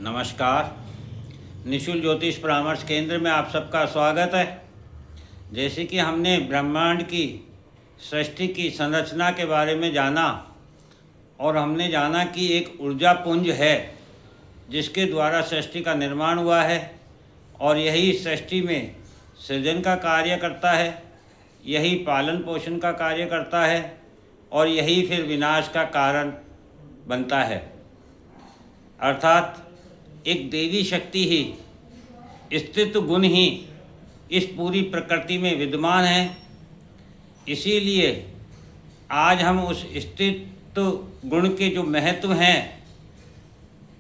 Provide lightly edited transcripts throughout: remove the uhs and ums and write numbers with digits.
नमस्कार। निशुल्क ज्योतिष परामर्श केंद्र में आप सबका स्वागत है। जैसे कि हमने ब्रह्मांड की सृष्टि की संरचना के बारे में जाना और हमने जाना कि एक ऊर्जा पुंज है जिसके द्वारा सृष्टि का निर्माण हुआ है और यही सृष्टि में सृजन का कार्य करता है, यही पालन पोषण का कार्य करता है और यही फिर विनाश का कारण बनता है। अर्थात एक देवी शक्ति ही, स्थित्व गुण ही इस पूरी प्रकृति में विद्यमान है। इसीलिए आज हम उस स्थित्व गुण के जो महत्व हैं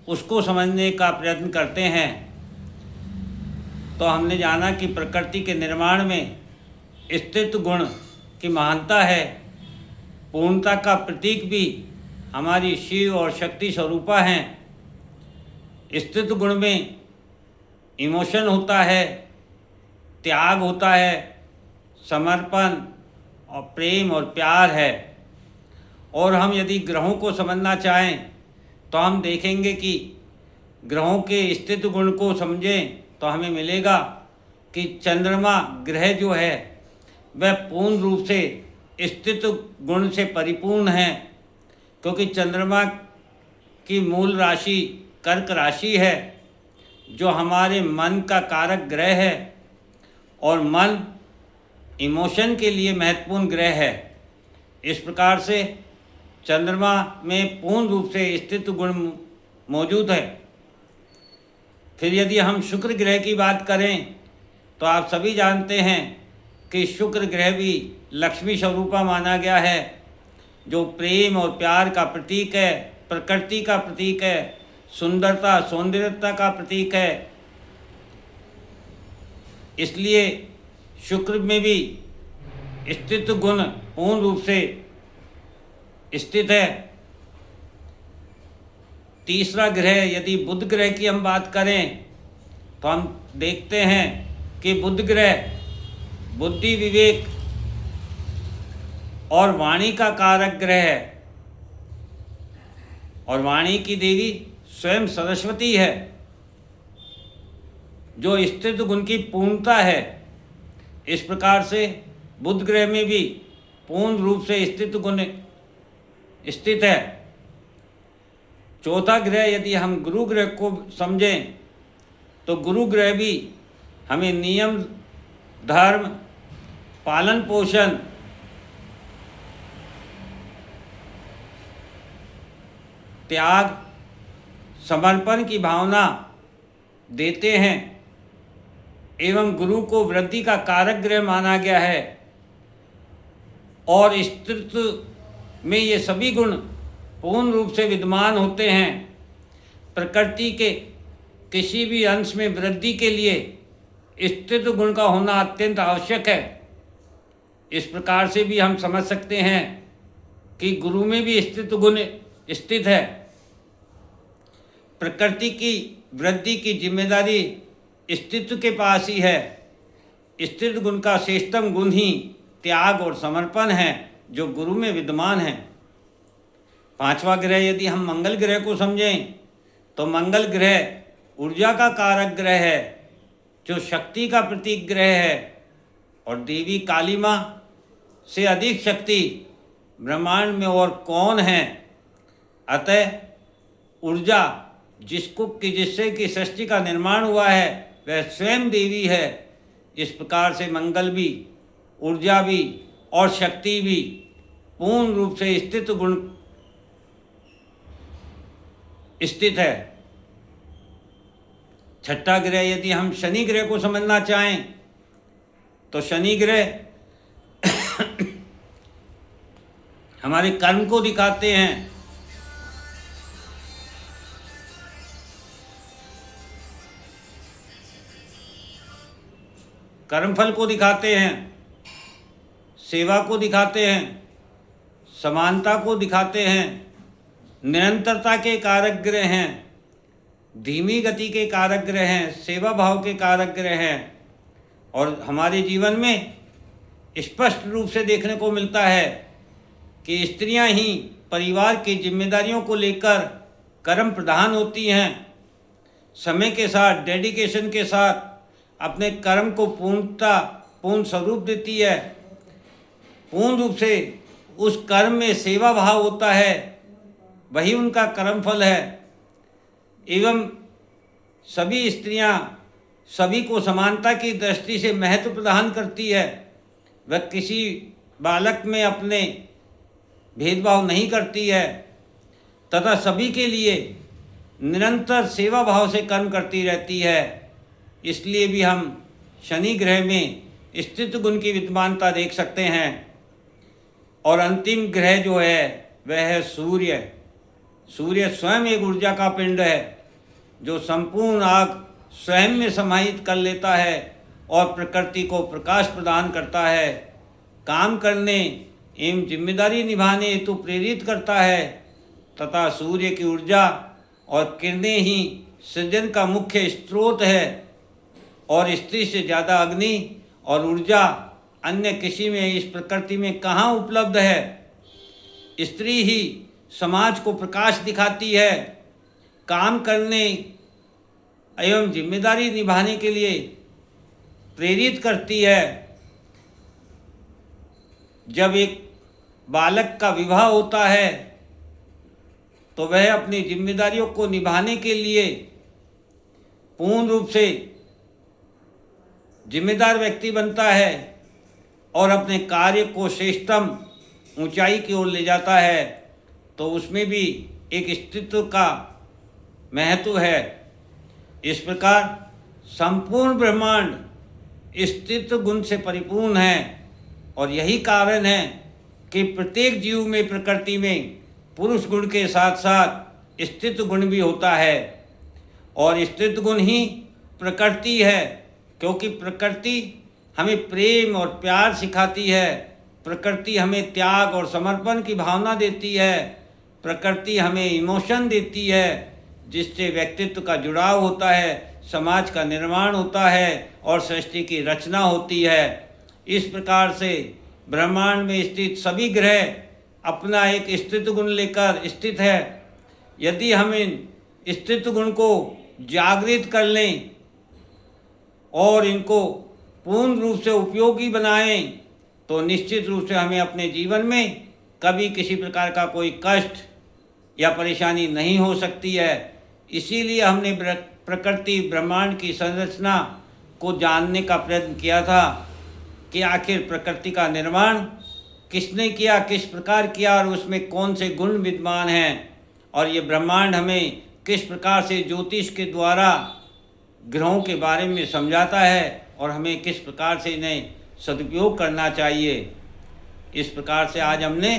उसको समझने का प्रयत्न करते हैं। तो हमने जाना कि प्रकृति के निर्माण में स्थित्व गुण की महानता है। पूर्णता का प्रतीक भी हमारी शिव और शक्ति स्वरूपा हैं। स्थित्व गुण में इमोशन होता है, त्याग होता है, समर्पण और प्रेम और प्यार है। और हम यदि ग्रहों को समझना चाहें तो हम देखेंगे कि ग्रहों के स्थित्व गुण को समझें तो हमें मिलेगा कि चंद्रमा ग्रह जो है वह पूर्ण रूप से स्थित्व गुण से परिपूर्ण है, क्योंकि चंद्रमा की मूल राशि कर्क राशि है जो हमारे मन का कारक ग्रह है और मन इमोशन के लिए महत्वपूर्ण ग्रह है। इस प्रकार से चंद्रमा में पूर्ण रूप से स्थित्व गुण मौजूद है। फिर यदि हम शुक्र ग्रह की बात करें तो आप सभी जानते हैं कि शुक्र ग्रह भी लक्ष्मी स्वरूपा माना गया है, जो प्रेम और प्यार का प्रतीक है, प्रकृति का प्रतीक है, सुंदरता सौंदर्यता का प्रतीक है। इसलिए शुक्र में भी स्थित्व गुण पूर्ण रूप से स्थित है। तीसरा ग्रह यदि बुध ग्रह की हम बात करें तो हम देखते हैं कि बुध ग्रह बुद्धि, विवेक और वाणी का कारक ग्रह है और वाणी की देवी स्वयं सरस्वती है, जो स्थित्व गुण की पूर्णता है। इस प्रकार से बुध ग्रह में भी पूर्ण रूप से स्थित्व गुण स्थित है। चौथा ग्रह यदि हम गुरु ग्रह को समझें तो गुरु ग्रह भी हमें नियम, धर्म, पालन पोषण, त्याग, समर्पण की भावना देते हैं एवं गुरु को वृद्धि का कारक ग्रह माना गया है। और स्त्रीत्व में ये सभी गुण पूर्ण रूप से विद्यमान होते हैं। प्रकृति के किसी भी अंश में वृद्धि के लिए स्थित्व गुण का होना अत्यंत आवश्यक है। इस प्रकार से भी हम समझ सकते हैं कि गुरु में भी स्थित्व गुण स्थित है। प्रकृति की वृद्धि की जिम्मेदारी स्थित्व के पास ही है। स्थित्व गुण का श्रेष्ठतम गुण ही त्याग और समर्पण है, जो गुरु में विद्यमान है। पांचवा ग्रह यदि हम मंगल ग्रह को समझें तो मंगल ग्रह ऊर्जा का कारक ग्रह है, जो शक्ति का प्रतीक ग्रह है और देवी काली माँ से अधिक शक्ति ब्रह्मांड में और कौन है। अतः ऊर्जा जिससे कि सृष्टि का निर्माण हुआ है वह स्वयं देवी है। इस प्रकार से मंगल भी, ऊर्जा भी और शक्ति भी पूर्ण रूप से स्थित्व गुण स्थित है। छठा ग्रह यदि हम शनि ग्रह को समझना चाहें तो शनि ग्रह हमारे कर्म को दिखाते हैं। कर्मफल को दिखाते हैं, सेवा को दिखाते हैं, समानता को दिखाते हैं, निरंतरता के कारक ग्रह हैं, धीमी गति के कारक ग्रह हैं, सेवा भाव के कारक ग्रह हैं। और हमारे जीवन में स्पष्ट रूप से देखने को मिलता है कि स्त्रियां ही परिवार की जिम्मेदारियों को लेकर कर्म प्रधान होती हैं। समय के साथ, डेडिकेशन के साथ अपने कर्म को पूर्ण स्वरूप देती है, पूर्ण रूप से उस कर्म में सेवा भाव होता है, वही उनका कर्म फल है। एवं सभी स्त्रियां सभी को समानता की दृष्टि से महत्व प्रदान करती है। वह किसी बालक में अपने भेदभाव नहीं करती है तथा सभी के लिए निरंतर सेवा भाव से कर्म करती रहती है। इसलिए भी हम शनि ग्रह में स्थित गुण की विद्यमानता देख सकते हैं। और अंतिम ग्रह जो है वह है सूर्य। सूर्य स्वयं एक ऊर्जा का पिंड है जो संपूर्ण आग स्वयं में समाहित कर लेता है और प्रकृति को प्रकाश प्रदान करता है, काम करने एवं जिम्मेदारी निभाने हेतु प्रेरित करता है तथा सूर्य की ऊर्जा और किरणें ही सृजन का मुख्य स्रोत है। और स्त्री से ज़्यादा अग्नि और ऊर्जा अन्य किसी में इस प्रकृति में कहाँ उपलब्ध है। स्त्री ही समाज को प्रकाश दिखाती है, काम करने एवं जिम्मेदारी निभाने के लिए प्रेरित करती है। जब एक बालक का विवाह होता है तो वह अपनी जिम्मेदारियों को निभाने के लिए पूर्ण रूप से जिम्मेदार व्यक्ति बनता है और अपने कार्य को श्रेष्ठतम ऊंचाई की ओर ले जाता है। तो उसमें भी एक अस्तित्व का महत्व है। इस प्रकार संपूर्ण ब्रह्मांड अस्तित्व गुण से परिपूर्ण है और यही कारण है कि प्रत्येक जीव में प्रकृति में पुरुष गुण के साथ साथ स्थित गुण भी होता है। और स्थित गुण ही प्रकृति है, क्योंकि प्रकृति हमें प्रेम और प्यार सिखाती है, प्रकृति हमें त्याग और समर्पण की भावना देती है, प्रकृति हमें इमोशन देती है जिससे व्यक्तित्व का जुड़ाव होता है, समाज का निर्माण होता है और सृष्टि की रचना होती है। इस प्रकार से ब्रह्मांड में स्थित सभी ग्रह अपना एक स्थित गुण लेकर स्थित है। यदि हम इन स्थित गुण को जागृत कर लें और इनको पूर्ण रूप से उपयोगी बनाएं तो निश्चित रूप से हमें अपने जीवन में कभी किसी प्रकार का कोई कष्ट या परेशानी नहीं हो सकती है। इसीलिए हमने प्रकृति ब्रह्मांड की संरचना को जानने का प्रयत्न किया था कि आखिर प्रकृति का निर्माण किसने किया, किस प्रकार किया और उसमें कौन से गुण विद्यमान हैं, और ये ब्रह्मांड हमें किस प्रकार से ज्योतिष के द्वारा ग्रहों के बारे में समझाता है और हमें किस प्रकार से इन्हें सदुपयोग करना चाहिए। इस प्रकार से आज हमने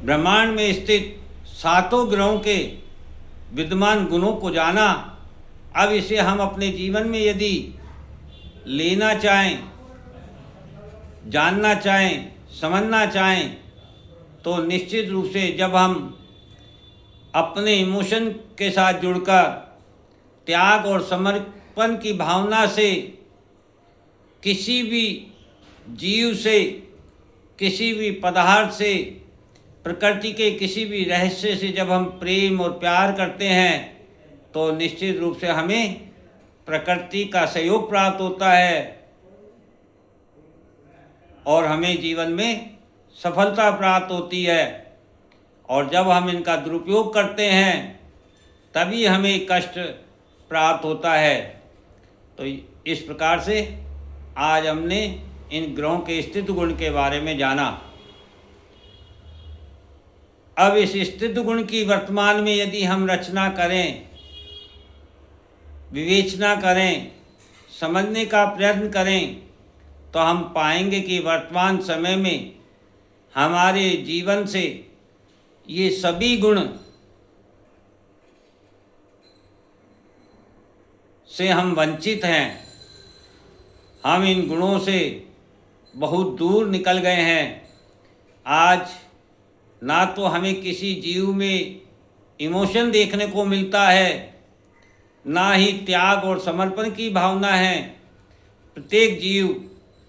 ब्रह्मांड में स्थित सातों ग्रहों के विद्यमान गुणों को जाना। अब इसे हम अपने जीवन में यदि लेना चाहें, जानना चाहें, समझना चाहें तो निश्चित रूप से जब हम अपने इमोशन के साथ जुड़कर त्याग और समर्पण की भावना से किसी भी जीव से, किसी भी पदार्थ से, प्रकृति के किसी भी रहस्य से जब हम प्रेम और प्यार करते हैं तो निश्चित रूप से हमें प्रकृति का सहयोग प्राप्त होता है और हमें जीवन में सफलता प्राप्त होती है। और जब हम इनका दुरुपयोग करते हैं तभी हमें कष्ट प्राप्त होता है। तो इस प्रकार से आज हमने इन ग्रहों के स्थित गुण के बारे में जाना। अब इस स्थित गुण की वर्तमान में यदि हम रचना करें, विवेचना करें, समझने का प्रयत्न करें तो हम पाएंगे कि वर्तमान समय में हमारे जीवन से ये सभी गुण से हम वंचित हैं। हम इन गुणों से बहुत दूर निकल गए हैं। आज ना तो हमें किसी जीव में इमोशन देखने को मिलता है, ना ही त्याग और समर्पण की भावना है। प्रत्येक जीव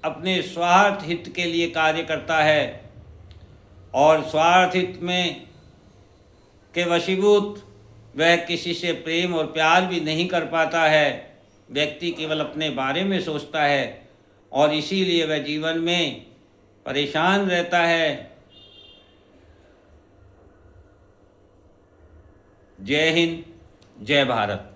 अपने स्वार्थ हित के लिए कार्य करता है और स्वार्थ हित में के वशीभूत वह किसी से प्रेम और प्यार भी नहीं कर पाता है। व्यक्ति केवल अपने बारे में सोचता है और इसीलिए वह जीवन में परेशान रहता है। जय हिंद, जय भारत।